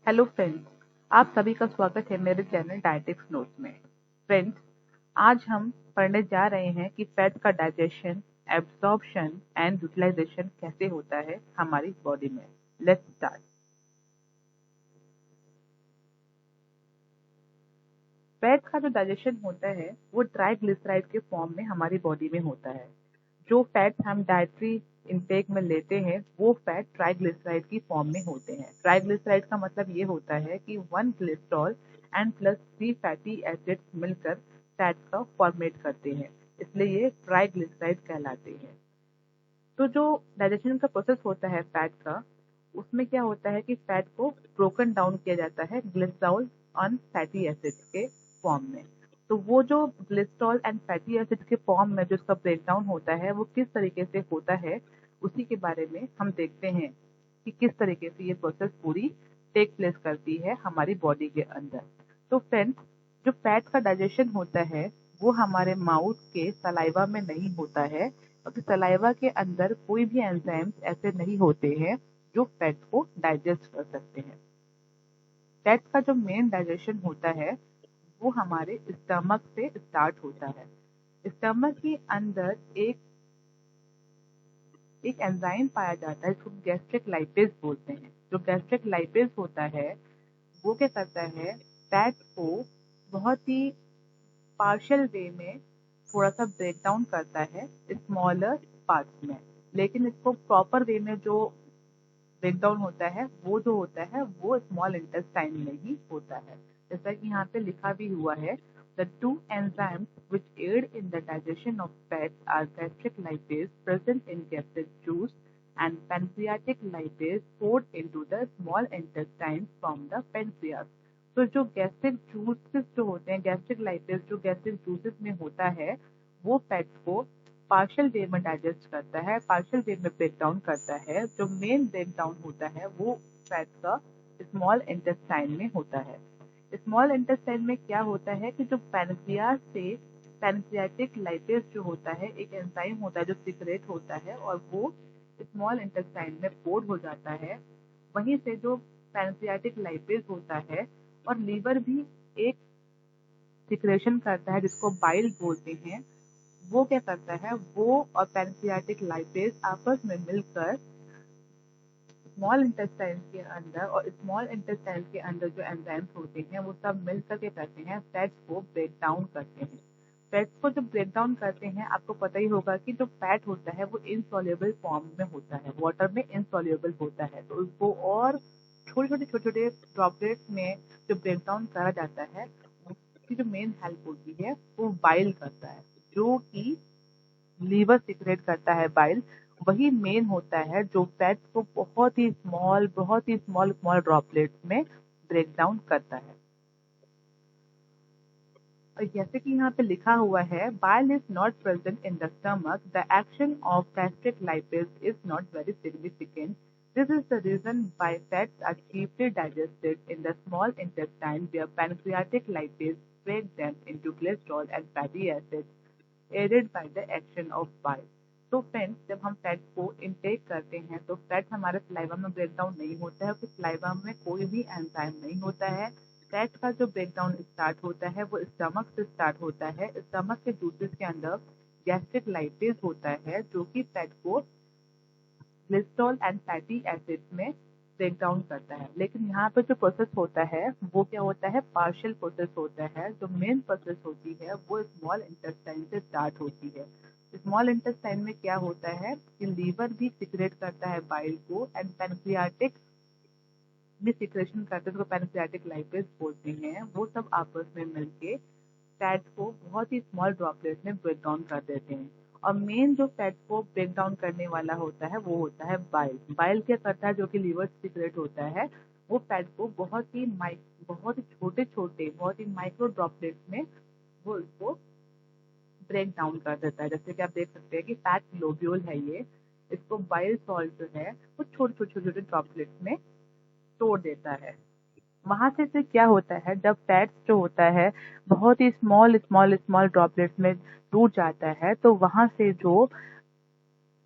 Hello friends, आप सभी का स्वागत है मेरे चैनल डाइटिक्स नोट्स में। फ्रेंड्स, आज हम पढ़ने जा रहे हैं कि फैट का डाइजेशन, एब्जॉर्प्शन एंड यूटिलाइजेशन कैसे होता है हमारी बॉडी में। Let's start. फैट का जो डाइजेशन होता है वो ट्राइग्लिसराइड के फॉर्म में हमारी बॉडी में होता है। जो फैट हम डाइटरी इनटेक में लेते हैं वो फैट ट्राइग्लिसराइड की फॉर्म में होते हैं। ट्राइग्लिसराइड का मतलब ये होता है कि 1 glycerol and plus 3 fatty acids मिलकर फैट का फॉर्मेट करते हैं, इसलिए ये ट्राइग्लिसराइड कहलाते हैं। तो जो डाइजेशन का प्रोसेस होता है फैट का, उसमें क्या होता है कि फैट को ब्रोकन डाउन किया जाता है ग्लिसरॉल ऑन फैटी एसिड्स के फॉर्म में। तो वो जो ग्लिसरॉल एंड फैटी एसिड के फॉर्म में जो इसका ब्रेकडाउन होता है वो किस तरीके से होता है, उसी के बारे में हम देखते हैं कि किस तरीके से ये प्रोसेस पूरी टेक प्लेस करती है हमारी बॉडी के अंदर। तो फ्रेंड्स, जो फैट का डाइजेशन होता है वो हमारे माउथ के सलाइवा में नहीं होता है, क्योंकि सलाइवा के अंदर कोई भी एंजाइम्स ऐसे नहीं होते हैं जो फैट को डाइजेस्ट कर सकते हैं। फैट का जो मेन डाइजेशन होता है वो हमारे स्टमक से स्टार्ट होता है। स्टमक के अंदर एक एंजाइम पाया जाता है जिसको गैस्ट्रिक लाइपेज बोलते हैं। जो गैस्ट्रिक लाइपेज होता है वो क्या करता है, फैट को बहुत ही पार्शियल वे में थोड़ा सा ब्रेक डाउन करता है स्मॉलर पार्ट्स में, लेकिन इसको प्रॉपर वे में जो ब्रेकडाउन होता है वो जो होता है वो स्मॉल इंटेस्टाइन में ही होता है। जैसा कि यहाँ पे लिखा भी हुआ है, the two enzymes which aid in the digestion of fats are gastric lipase present in gastric juice and pancreatic lipase poured into the small intestine from the pancreas। तो जो गैस्ट्रिक जूसेस जो होते हैं, गैस्ट्रिक लाइपेज जो gastric juices में होता है वो फैट्स को पार्शियल वे में डाइजेस्ट करता है, पार्शियल वे में ब्रेक डाउन करता है। जो मेन ब्रेक डाउन होता है वो फैट का स्मॉल इंटेस्टाइन में होता है। स्मॉल इंटेस्टाइन में क्या होता है कि जो पैनक्रियाज से पैनक्रियाटिक लाइपेज जो होता है, एक एंजाइम होता है जो सीक्रेट होता है और वो स्मॉल इंटेस्टाइन में पोर्ड हो जाता है। वहीं से जो पैनक्रियाटिक लाइपेज होता है और लीवर भी एक सिक्रेशन करता है जिसको बाइल बोलते हैं। वो क्या करता है, वो और पैनक्रियाटिक लाइपेज आपस में मिलकर स्मॉल इंटेस्टाइन के अंदर और स्मॉल इंटेस्टाइन के अंदर जो एंजाइम्स होते हैं वो सब मिलकर के करते हैं फैट्स को ब्रेक डाउन करते हैं। फैट्स को जब ब्रेक डाउन करते हैं, आपको पता ही होगा कि जो फैट होता है वो इनसॉल्युबल फॉर्म में होता है, वाटर में इनसॉल्युबल होता है। तो उसको और छोटे छोटे ड्रॉपलेट्स में जो ब्रेक डाउन करा जाता है उसकी जो मेन हेल्प होती है वो बाइल करता है, जो कि लीवर सिक्रेट करता है बाइल। वही मेन होता है जो फैट्स को बहुत ही स्मॉल ड्रॉपलेट्स में ब्रेक डाउन करता है। और जैसे कि यहाँ पे लिखा हुआ है, bile is not present in the stomach, the action of gastric lipase is not very significant. This is the reason why fats are chiefly digested in the small intestine, where pancreatic lipase break them into glycerol and fatty acids aided by the action of bile। तो friends, जब हम fat को intake करते हैं तो fat हमारे saliva में break down नहीं होता है, क्योंकि सलाइवा में कोई भी एंजाइम नहीं होता है। फैट का जो ब्रेक डाउन स्टार्ट होता है वो स्टमक से स्टार्ट होता है। स्टमक के जूसेस के अंदर गैस्ट्रिक लाइपेज होता है जो कि फैट को ग्लिसरॉल एंड फैटी एसिड्स में ब्रेक डाउन करता है। लेकिन यहाँ पे जो प्रोसेस होता है वो क्या होता है, पार्शियल प्रोसेस होता है। जो मेन प्रोसेस होती है वो स्मॉल इंटेस्टाइन से स्टार्ट होती है। स्मॉल इंटेस्टाइन में क्या होता है कि लीवर भी सिक्रेट करता है बाइल को एंड पैनक्रियाटिक भी सिक्रेशन करते हैं, तो पैनक्रियाटिक लाइपेज बोलते हैं। वो सब आपस में मिलके फैट को बहुत ही स्मॉल ड्रॉपलेट में ब्रेक डाउन कर देते हैं। और मेन जो फैट को ब्रेक डाउन करने वाला होता है वो होता है बाइल। बाइल क्या करता है, जो कि लीवर सीक्रेट होता है, वो फैट को बहुत ही छोटे बहुत ही माइक्रो ड्रॉपलेट्स में वो इसको ब्रेक डाउन कर देता है। जैसे कि आप देख सकते हैं कि फैट ग्लोब्यूल है ये, इसको बाइल सॉल्ट जो है वो छोटे ड्रॉपलेट्स में तोड़ देता है। वहां से फिर क्या होता है, जब फैट्स जो होता है बहुत ही स्मॉल ड्रॉपलेट्स में टूट जाता है, तो वहां से जो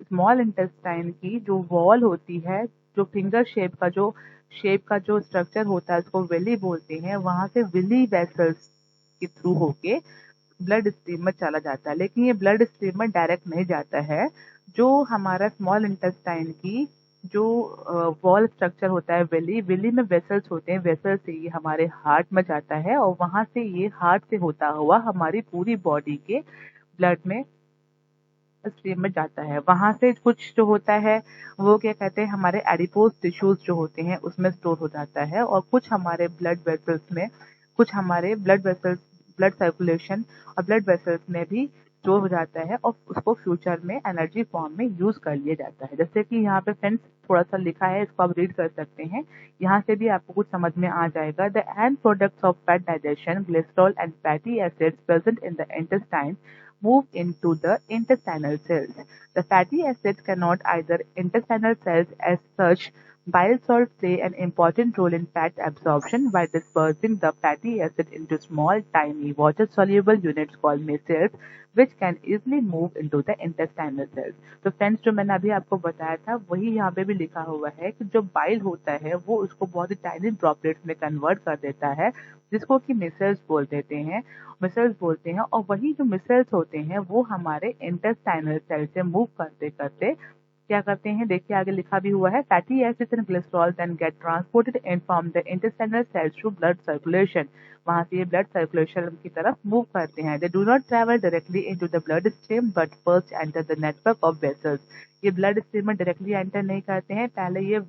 स्मॉल इंटेस्टाइन की जो वॉल होती है जो फिंगर शेप का जो स्ट्रक्चर होता है उसको विली बोलते हैं, वहां से विली वेसल्स के थ्रू होके ब्लड स्ट्रीम में चला जाता है। लेकिन ये ब्लड स्ट्रीम में डायरेक्ट नहीं जाता है। जो हमारा स्मॉल इंटेस्टाइन की जो वॉल स्ट्रक्चर होता है, विली में वेसल्स होते हैं, वेसल से ये हमारे हार्ट में जाता है और वहां से ये हार्ट से होता हुआ हमारी पूरी बॉडी के ब्लड में स्ट्रीम में जाता है। वहां से कुछ जो होता है वो क्या कहते हैं, हमारे एडिपोज टिश्यूज जो होते हैं उसमें स्टोर हो जाता है, और कुछ हमारे ब्लड वेसल्स ब्लड सर्कुलेशन और ब्लड वेसल्स में भी स्टोर हो जाता है, और उसको फ्यूचर में एनर्जी फॉर्म में यूज कर लिया जाता है। जैसे कि यहाँ पे फ्रेंड्स थोड़ा सा लिखा है, इसको आप रीड कर सकते हैं, यहाँ से भी आपको कुछ समझ में आ जाएगा। The end products of fat digestion, glycerol and fatty acids present in the intestine move into the intestinal cells. The fatty acids cannot either intestinal cells as such. Bile salts play an important role in fat absorption by dispersing the fatty acid into small, tiny, water-soluble units called micelles, which can easily move into the intestinal cells. तो friends जो मैंने अभी आपको बताया था वही यहाँ पे भी लिखा हुआ है कि जो बाइल होता है वो उसको बहुत ही टाइनी ड्रॉपलेट्स में कन्वर्ट कर देता है, जिसको कि मिसल्स बोलते हैं, और वही जो मिसल्स होते हैं वो हमारे इंटेस्टाइनल सेल से मूव करते करते क्या करते हैं, देखिए आगे लिखा भी हुआ है, fatty acids and glycerol then get transported in from the intestinal cells through blood circulation. वहां से ये ब्लड सर्कुलेशन की तरफ मूव करते हैं। They do not travel directly into the blood stream but first enter the network of vessels. ये blood stream में directly enter नहीं करते हैं, पहले ये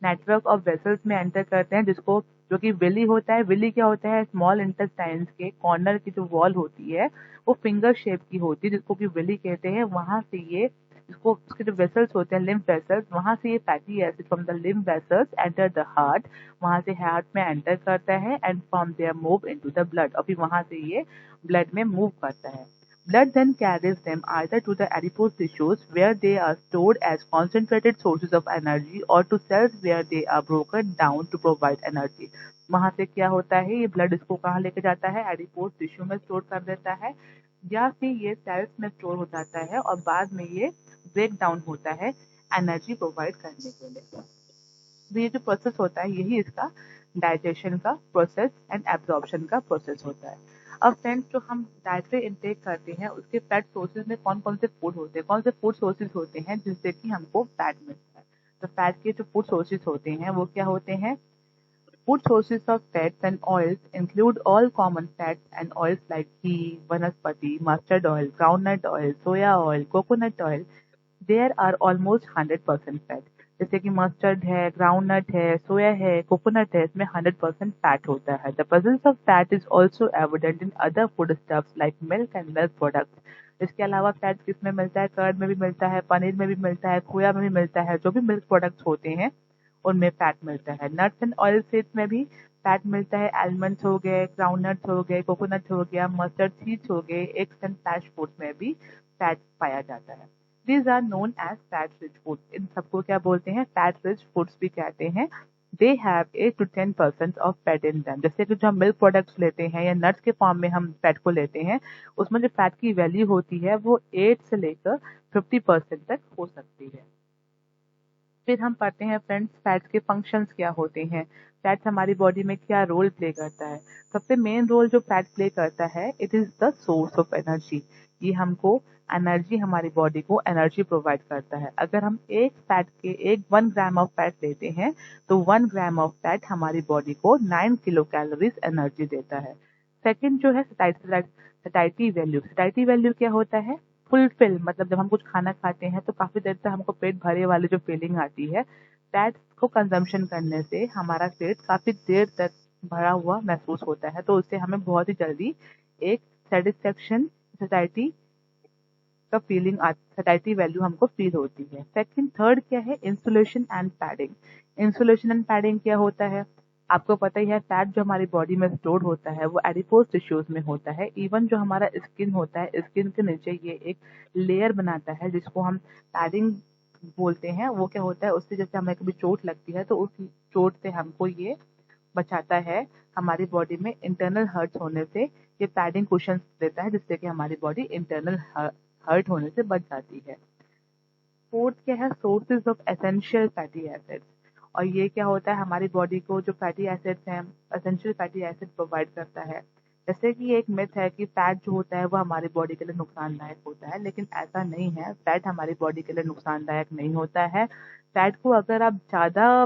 नेटवर्क ऑफ वेसल्स में एंटर करते हैं, जिसको जो कि विली होता है। विली क्या होता है, स्मॉल इंटेस्टाइन्स के कॉर्नर की जो वॉल होती है वो फिंगर शेप की होती है, जिसको कि विली कहते हैं। वहां से ये इसको उसके जो वेसल्स होते हैं, लिम्फ वेसल्स, वहां से ये fatty acid from the lymph vessels enter the heart, वहां से हार्ट में एंटर करता है and from there move into the blood, और फिर वहां से ये ब्लड में मूव करता है। Blood then carries them either to the adipose tissues where they are stored as concentrated sources of energy or to cells where they are broken down to provide energy. वहां से क्या होता है, ये blood इसको कहाँ लेके जाता है, एडिपोज टिश्यू में स्टोर कर देता है, या फिर ये सेल्स में स्टोर हो जाता है और बाद में ये ब्रेक डाउन होता है एनर्जी प्रोवाइड करने के लिए। तो ये जो प्रोसेस होता है यही इसका डाइजेशन का प्रोसेस एंड एब्जॉर्प्शन का प्रोसेस होता है। अब फ्रेंड्स जो हम डाइटरी इनटेक करते हैं उसके फैट सोर्सेज में कौन कौन से फूड होते हैं, कौन से फूड सोर्सेज होते हैं जिससे कि हमको फैट मिलता है। तो फैट के जो फूड सोर्सेज होते हैं वो क्या होते हैं, food sources of fats and oils include all common fats and oils like ghee, vanaspati, mustard oil, groundnut oil, soya oil, coconut oil. There are almost 100% fat. जैसे कि मस्टर्ड है, ग्राउंडनट है, सोया है, कोकोनट है, इसमें 100% फैट होता है। The presence of fat is also evident in other food stuffs like milk and milk products. इसके अलावा फैट किस में मिलता है, कर्ड में भी मिलता है, पनीर में भी मिलता है, खोया में भी मिलता है, जो भी मिल्क प्रोडक्ट्स होते हैं उनमें फैट मिलता है। नट्स एंड ऑयल सीड्स में भी फैट मिलता है, आलमंड्स हो गए, ग्राउंडनट्स हो गए, कोकोनट हो गया, मस्टर्ड सीड्स हो गए, एग्स एंड फ्लैश फूड्स में भी फैट पाया जाता है। These are known as fat-rich foods. इन सबको क्या बोलते हैं, fat-rich foods भी कहते हैं। They have 8 to 10% of fat in them. जैसे कि जो हम मिल्क प्रोडक्ट्स लेते हैं या नट्स के फॉर्म में हम फैट को लेते हैं, उसमें जो फैट की वैल्यू होती है वो 8 से लेकर 50% तक हो सकती है। फिर हम पढ़ते हैं फ्रेंड्स फैट्स के फंक्शंस क्या होते हैं, फैट्स हमारी बॉडी में क्या रोल प्ले करता है। सबसे मेन रोल जो फैट प्ले करता है, it is the source of energy. ये हमको एनर्जी, हमारी बॉडी को एनर्जी प्रोवाइड करता है। अगर हम एक 1 ग्राम ऑफ फैट लेते हैं तो 1 ग्राम ऑफ फैट हमारी बॉडी को 9 किलो कैलोरीज एनर्जी देता है। सेकेंड जो है सटाइटी वैल्यू क्या होता है, फुलफिल, मतलब जब हम कुछ खाना खाते हैं तो काफी देर तक हमको पेट भरे वाली जो फीलिंग आती है, फैट को कंजम्पशन करने से हमारा पेट काफी देर तक भरा हुआ महसूस होता है, तो उससे हमें बहुत ही जल्दी एक सेटिस्फेक्शन, सटाइटी का फीलिंग, सटाइटी वैल्यू हमको फील होती है। सेकंड, थर्ड क्या है, insulation and padding. Insulation and padding क्या होता है, आपको पता ही है, फैट जो हमारी बॉडी में स्टोर होता है वो एडिपोज टिश्यूज में होता है। इवन जो हमारा स्किन होता है, स्किन के नीचे ये एक लेयर बनाता है जिसको हम पैडिंग बोलते हैं। वो क्या होता है, उससे जैसे हमें कभी चोट लगती है तो उस चोट से हमको ये बचाता है, हमारी बॉडी में इंटरनल हर्ट होने से ये पैडिंग कुशन देता है, जिससे कि हमारी बॉडी इंटरनल हर्ट होने से बच जाती है। फोर्थ क्या है, sources of essential fatty acids. और ये क्या होता है, हमारी बॉडी को जो फैटी एसिड्स हैं, एसेंशियल फैटी एसिड प्रोवाइड करता है। जैसे कि एक मिथ है कि फैट जो होता है वो हमारी बॉडी के लिए नुकसानदायक होता है, लेकिन ऐसा नहीं है। फैट हमारी बॉडी के लिए नुकसानदायक नहीं होता है। फैट को अगर आप ज़्यादा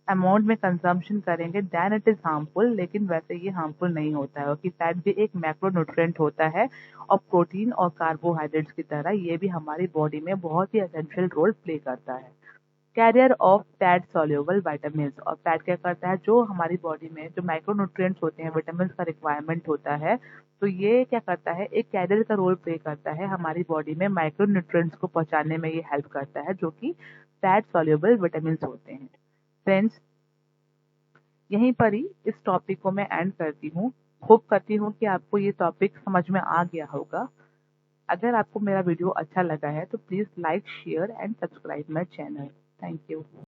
अमाउंट में कंजम्पशन करेंगे देन इट इज़ हार्मफुल, लेकिन वैसे ये हार्मफुल नहीं होता है, क्योंकि फैट भी एक मैक्रोन्यूट्रिएंट होता है और प्रोटीन और कार्बोहाइड्रेट्स की तरह ये भी हमारी बॉडी में बहुत ही एसेंशियल रोल प्ले करता है। Carrier of fat soluble vitamins, और फैट क्या करता है, जो हमारी बॉडी में जो माइक्रोन्यूट्रिएंट्स होते हैं, विटामिन का रिक्वायरमेंट होता है, तो ये क्या करता है, एक कैरियर का रोल प्ले करता है हमारी बॉडी में। माइक्रोन्यूट्रिएंट्स को पहुंचाने में ये हेल्प करता है, जो कि फैट सॉल्युबल विटामिन्स होते हैं। फ्रेंड्स, यहीं पर ही इस टॉपिक को मैं एंड करती हूँ। होप करती हूँ कि आपको ये टॉपिक समझ में आ गया होगा। अगर आपको मेरा वीडियो अच्छा लगा है तो please like, share and subscribe my channel. Thank you.